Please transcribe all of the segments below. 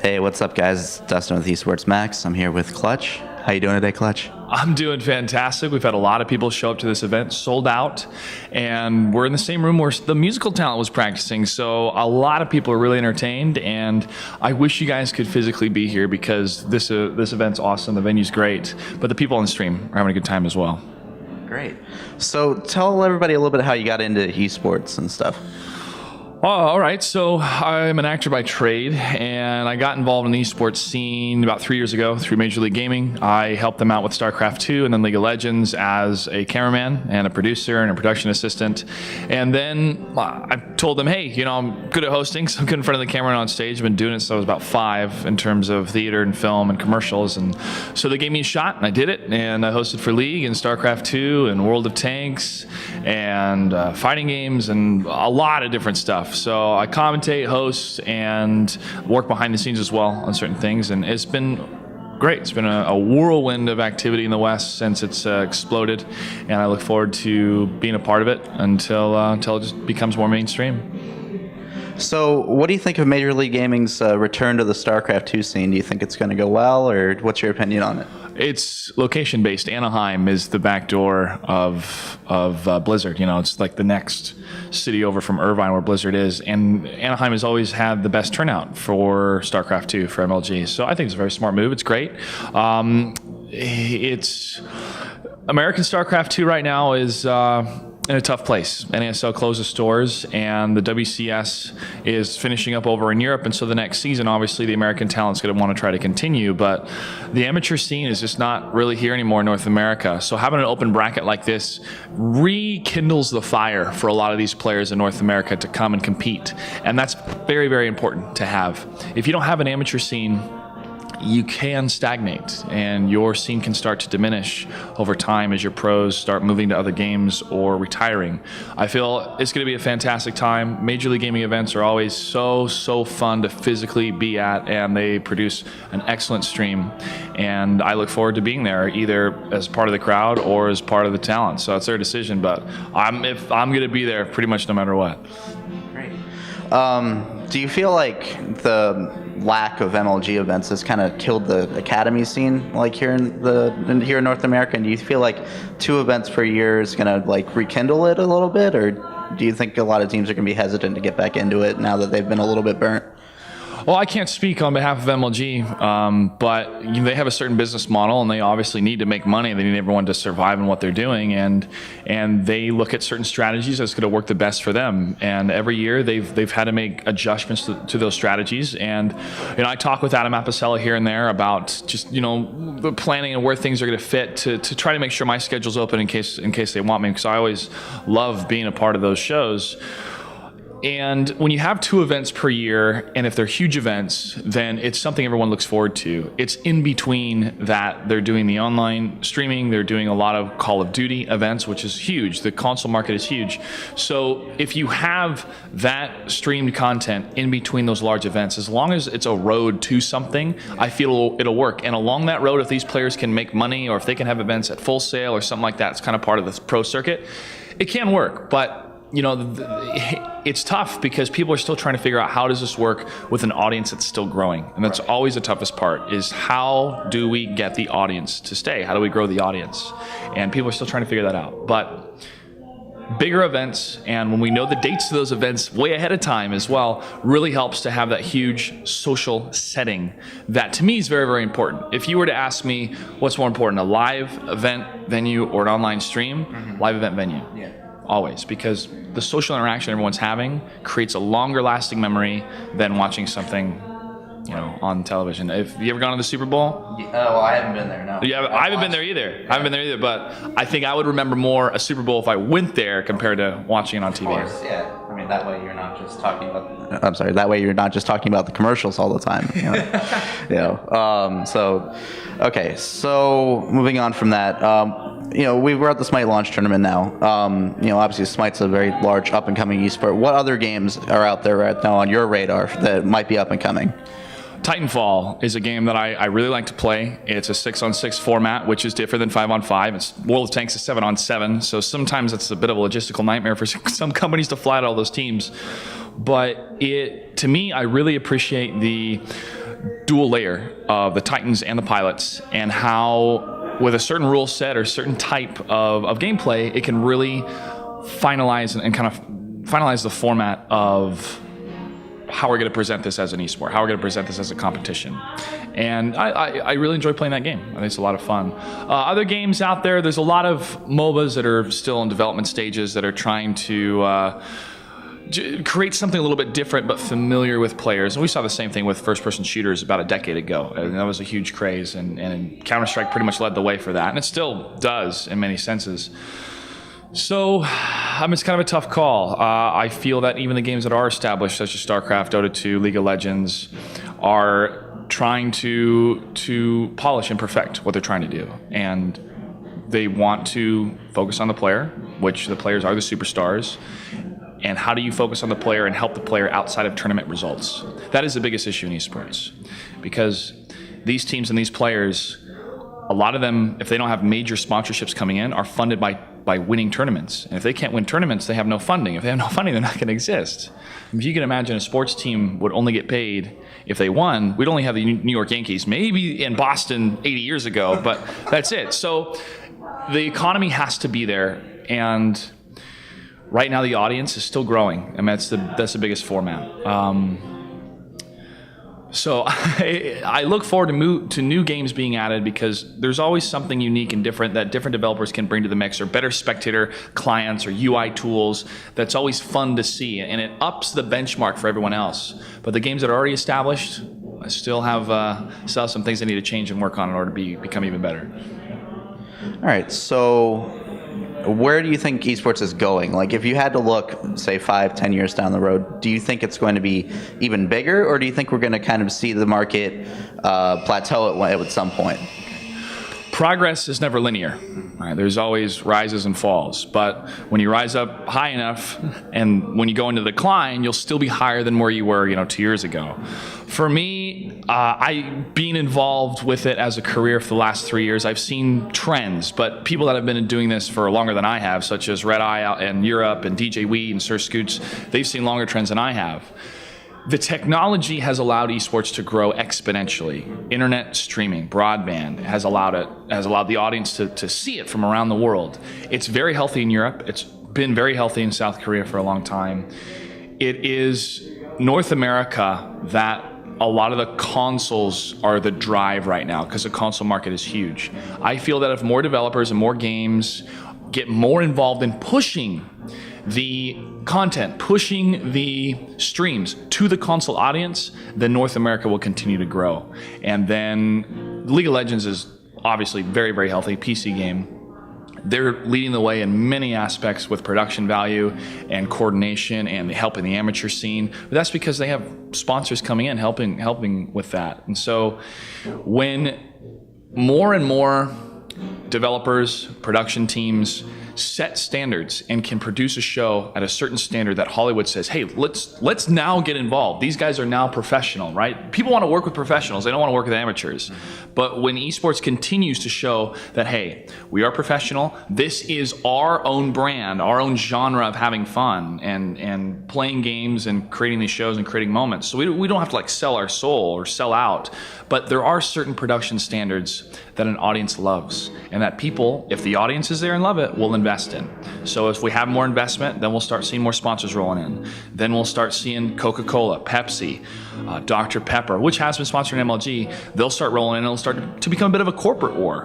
Hey, what's up, guys? It's Dustin with eSports Max. I'm here with Clutch. How you doing today, Clutch? I'm doing fantastic. We've had a lot of people show up to this event, sold out, and we're in the same room where the musical talent was practicing. So a lot of people are really entertained, and I wish you guys could physically be here because this event's awesome. The venue's great, but the people on the stream are having a good time as well. Great. So tell everybody a little bit how you got into esports and stuff. Oh, all right. So I'm an actor by trade, and I got involved in the esports scene about 3 years ago through Major League Gaming. I helped them out with StarCraft 2 and then League of Legends as a cameraman and a producer and a production assistant. And then I told them, hey, I'm good at hosting, so I'm good in front of the camera and on stage. I've been doing it since I was about 5 in terms of theater and film and commercials. And so they gave me a shot, and I did it. And I hosted for League and StarCraft 2 and World of Tanks and fighting games and a lot of different stuff. So I commentate, host, and work behind the scenes as well on certain things, and it's been great. It's been a whirlwind of activity in the West since it's exploded, and I look forward to being a part of it until it just becomes more mainstream. So what do you think of Major League Gaming's return to the StarCraft 2 scene? Do you think it's going to go well, or what's your opinion on it? It's location-based. Anaheim is the backdoor of Blizzard. It's like the next city over from Irvine where Blizzard is. And Anaheim has always had the best turnout for StarCraft 2 for MLG. So I think it's a very smart move. It's great. It's American StarCraft 2 right now is in a tough place. NASL closes stores, and the WCS is finishing up over in Europe, and so the next season, obviously, the American talent's going to want to try to continue, but the amateur scene is just not really here anymore in North America. So having an open bracket like this rekindles the fire for a lot of these players in North America to come and compete, and that's very, very important to have. If you don't have an amateur scene, you can stagnate, and your scene can start to diminish over time as your pros start moving to other games or retiring. I feel it's going to be a fantastic time. Major League Gaming events are always so fun to physically be at, and they produce an excellent stream, and I look forward to being there either as part of the crowd or as part of the talent. So it's their decision, but I'm going to be there pretty much no matter what. Great. Do you feel like the lack of MLG events has kind of killed the academy scene, like here in North America? And do you feel like 2 events per year is going to like rekindle it a little bit, or do you think a lot of teams are going to be hesitant to get back into it now that they've been a little bit burnt? Well, I can't speak on behalf of MLG, but they have a certain business model, and they obviously need to make money. They need everyone to survive in what they're doing, and they look at certain strategies that's going to work the best for them. And every year they've had to make adjustments to those strategies. And I talk with Adam Apicella here and there about just the planning and where things are going to fit to try to make sure my schedule's open in case they want me, because I always love being a part of those shows. And when you have 2 events per year, and if they're huge events, then it's something everyone looks forward to. It's in between that they're doing the online streaming, they're doing a lot of Call of Duty events, which is huge. The console market is huge. So if you have that streamed content in between those large events, as long as it's a road to something, I feel it'll work. And along that road, if these players can make money, or if they can have events at Full Sail or something like that, it's kind of part of the pro circuit, it can work. But it's tough because people are still trying to figure out how does this work with an audience that's still growing. And that's always the toughest part, is how do we get the audience to stay? How do we grow the audience? And people are still trying to figure that out. But bigger events, and when we know the dates of those events way ahead of time as well, really helps to have that huge social setting that to me is very, very important. If you were to ask me what's more important, a live event venue or an online stream, live event venue. Yeah. Always, because the social interaction everyone's having creates a longer lasting memory than watching something on television. Have you ever gone to the Super Bowl? Well, I haven't been there, no. I haven't been there either. I haven't been there either, but I think I would remember more a Super Bowl if I went there compared to watching it on TV. Of course, yeah. I mean, that way you're not just talking about... I'm sorry, that way you're not just talking about the commercials all the time. Okay, so moving on from that, we're at the SMITE Launch Tournament now. Obviously SMITE's a very large up-and-coming esport. What other games are out there right now on your radar that might be up-and-coming? Titanfall is a game that I really like to play. It's a 6-on-6 format, which is different than 5-on-5. It's World of Tanks is 7-on-7, so sometimes it's a bit of a logistical nightmare for some companies to fly out all those teams. But to me, I really appreciate the dual layer of the Titans and the pilots, and how with a certain rule set or certain type of gameplay, it can really finalize and kind of finalize the format of how we're going to present this as an esport, how we're going to present this as a competition. And I really enjoy playing that game. I think it's a lot of fun. Other games out there, there's a lot of MOBAs that are still in development stages that are trying to create something a little bit different but familiar with players. And we saw the same thing with first-person shooters about a decade ago. And that was a huge craze, and Counter-Strike pretty much led the way for that. And it still does in many senses. So, it's kind of a tough call. I feel that even the games that are established, such as StarCraft, Dota 2, League of Legends, are trying to polish and perfect what they're trying to do. And they want to focus on the player, which the players are the superstars. And how do you focus on the player and help the player outside of tournament results? That is the biggest issue in esports. Because these teams and these players, a lot of them, if they don't have major sponsorships coming in, are funded by winning tournaments. And if they can't win tournaments, they have no funding. If they have no funding, they're not going to exist. If you can imagine a sports team would only get paid if they won, we'd only have the New York Yankees, maybe in Boston 80 years ago, but that's it. So the economy has to be there, and right now the audience is still growing. I mean, that's the biggest format. So I look forward to new games being added, because there's always something unique and different that different developers can bring to the mix, or better spectator clients or UI tools that's always fun to see, and it ups the benchmark for everyone else. But the games that are already established still have some things they need to change and work on in order to become even better. All right, so where do you think esports is going? Like, if you had to look, say, 5-10 years down the road, do you think it's going to be even bigger, or do you think we're going to kind of see the market plateau at some point? Progress is never linear. Right? There's always rises and falls. But when you rise up high enough, and when you go into decline, you'll still be higher than where you were, 2 years ago. For me, being involved with it as a career for the last 3 years, I've seen trends, but people that have been doing this for longer than I have, such as Red Eye out in Europe and DJ Weed and Sir Scoots, they've seen longer trends than I have. The technology has allowed esports to grow exponentially. Internet streaming, broadband has allowed the audience to see it from around the world. It's very healthy in Europe. It's been very healthy in South Korea for a long time. It is North America that a lot of the consoles are the drive right now, because the console market is huge. I feel that if more developers and more games get more involved in pushing the content, pushing the streams to the console audience, then North America will continue to grow. And then League of Legends is obviously very, very healthy PC game. They're leading the way in many aspects with production value and coordination and helping the amateur scene. But that's because they have sponsors coming in helping with that. And so when more and more developers, production teams set standards and can produce a show at a certain standard that Hollywood says, hey, let's now get involved. These guys are now professional, right? People want to work with professionals. They don't want to work with amateurs. But when esports continues to show that, hey, we are professional, this is our own brand, our own genre of having fun and playing games and creating these shows and creating moments. So we don't have to sell our soul or sell out. But there are certain production standards that an audience loves, and that people, if the audience is there and love it, will invest in. So if we have more investment, then we'll start seeing more sponsors rolling in. Then we'll start seeing Coca-Cola, Pepsi, Dr. Pepper, which has been sponsoring MLG. They'll start rolling in, and it'll start to become a bit of a corporate war.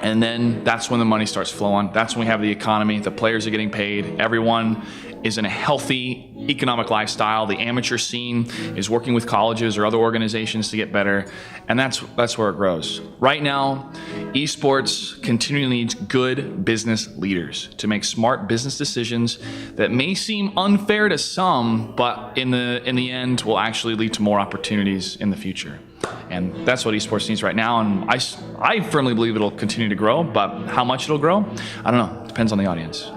And then that's when the money starts flowing. That's when we have the economy. The players are getting paid. Everyone is in a healthy economic lifestyle. The amateur scene is working with colleges or other organizations to get better. And that's where it grows. Right now, esports continually needs good business leaders to make smart business decisions that may seem unfair to some, but in the end will actually lead to more opportunities in the future. And that's what esports needs right now. And I firmly believe it'll continue to grow, but how much it'll grow, I don't know. It depends on the audience.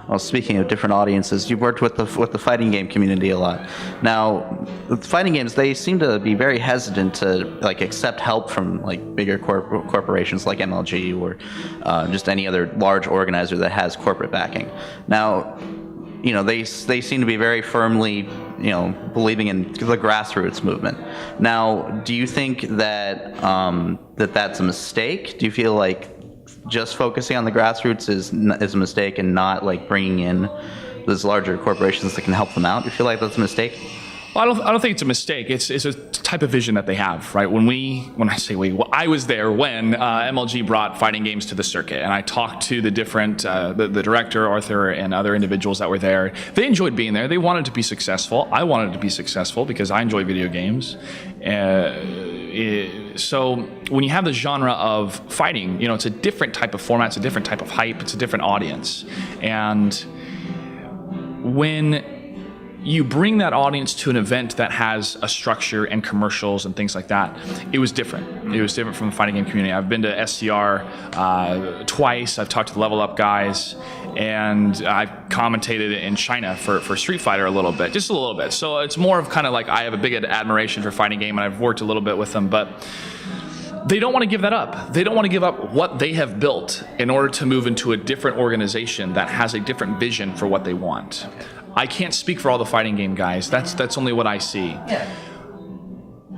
Well, speaking of different audiences, you've worked with the fighting game community a lot. Now, with fighting games, they seem to be very hesitant to accept help from bigger corporations like MLG or just any other large organizer that has corporate backing. Now, they seem to be very firmly, believing in the grassroots movement. Now, do you think that that's a mistake? Do you feel like just focusing on the grassroots is a mistake and not like bringing in those larger corporations that can help them out? Do you feel like that's a mistake? Well, I don't think it's a mistake. It's a type of vision that they have, right? When I say we, well, I was there when MLG brought fighting games to the circuit, and I talked to the different, the director, Arthur, and other individuals that were there. They enjoyed being there. They wanted to be successful. I wanted to be successful because I enjoy video games. So when you have the genre of fighting, it's a different type of format, it's a different type of hype, it's a different audience. And when you bring that audience to an event that has a structure and commercials and things like that, it was different. It was different from the fighting game community. I've been to SCR twice. I've talked to the Level Up guys, and I've commentated in China for Street Fighter just a little bit. So it's more of kind of like I have a big admiration for fighting game, and I've worked a little bit with them, but they don't want to give that up. They don't want to give up what they have built in order to move into a different organization that has a different vision for what they want. I can't speak for all the fighting game guys. That's only what I see. Yeah.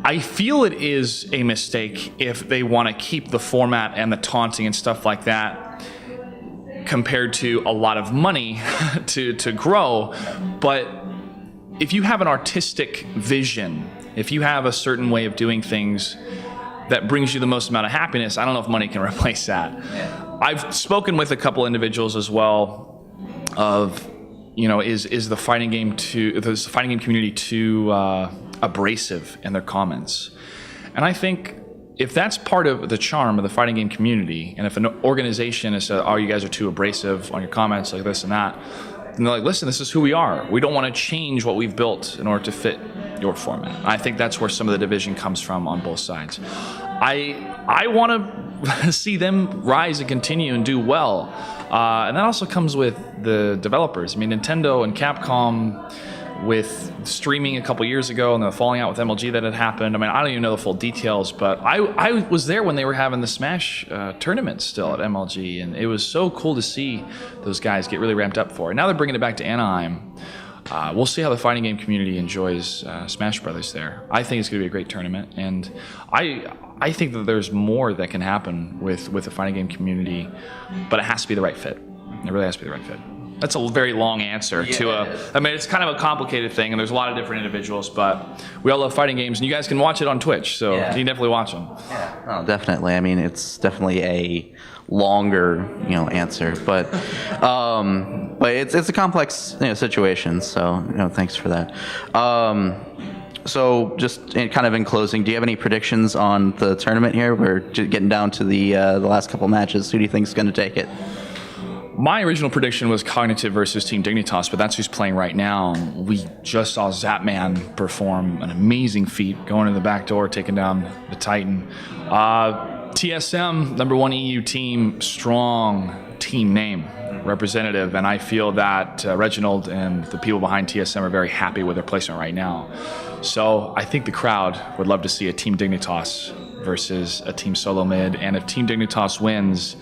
I feel it is a mistake if they want to keep the format and the taunting and stuff like that compared to a lot of money to grow. But if you have an artistic vision, if you have a certain way of doing things that brings you the most amount of happiness, I don't know if money can replace that. Yeah. I've spoken with a couple individuals as well of, is the fighting game community too abrasive in their comments? And I think if that's part of the charm of the fighting game community, and if an organization has said, "Oh, you guys are too abrasive on your comments, like this and that," and they're like, "Listen, this is who we are. We don't want to change what we've built in order to fit your format." I think that's where some of the division comes from on both sides. I want to see them rise and continue and do well. And that also comes with the developers. I mean, Nintendo and Capcom with streaming a couple years ago and the falling out with MLG that had happened. I mean, I don't even know the full details, but I was there when they were having the Smash tournament still at MLG, and it was so cool to see those guys get really ramped up for it. Now they're bringing it back to Anaheim. We'll see how the fighting game community enjoys Smash Brothers there. I think it's going to be a great tournament, and I think that there's more that can happen with the fighting game community, but it has to be the right fit. It really has to be the right fit. That's a very long answer it's kind of a complicated thing, and there's a lot of different individuals, but we all love fighting games, and you guys can watch it on Twitch, so you can definitely watch them. Yeah, no, definitely. I mean, it's definitely a longer, answer, but it's a complex, situation. So, thanks for that. So just kind of in closing, do you have any predictions on the tournament here? We're getting down to the last couple matches. Who do you think is going to take it? My original prediction was Cognitive versus Team Dignitas, but that's who's playing right now. We just saw Zapman perform an amazing feat, going to the back door, taking down the Titan. TSM, #1 EU team, strong team name, representative, and I feel that Reginald and the people behind TSM are very happy with their placement right now. So I think the crowd would love to see a Team Dignitas versus a Team Solo Mid, and if Team Dignitas wins,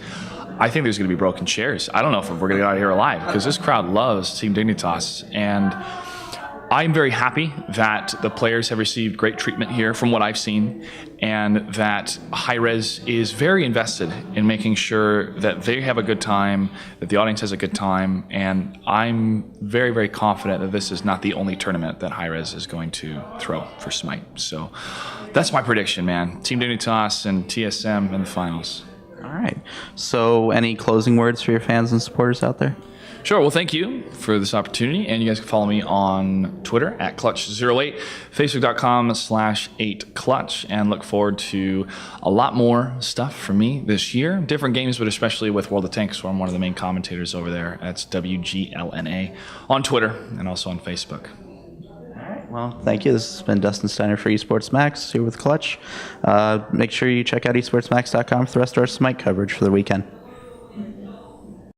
I think there's going to be broken chairs. I don't know if we're going to get out of here alive, because this crowd loves Team Dignitas, and I'm very happy that the players have received great treatment here from what I've seen, and that Hi-Rez is very invested in making sure that they have a good time, that the audience has a good time, and I'm very, very confident that this is not the only tournament that Hi-Rez is going to throw for SMITE. So that's my prediction, man. Team Dignitas and TSM in the finals. All right. So any closing words for your fans and supporters out there? Sure. Well, thank you for this opportunity. And you guys can follow me on Twitter at Clutch08, Facebook.com/8Clutch, and look forward to a lot more stuff from me this year. Different games, but especially with World of Tanks, where I'm one of the main commentators over there. That's WGLNA on Twitter and also on Facebook. Well, thank you. This has been Dustin Steiner for Esports Max here with Clutch. Make sure you check out esportsmax.com for the rest of our SMITE coverage for the weekend.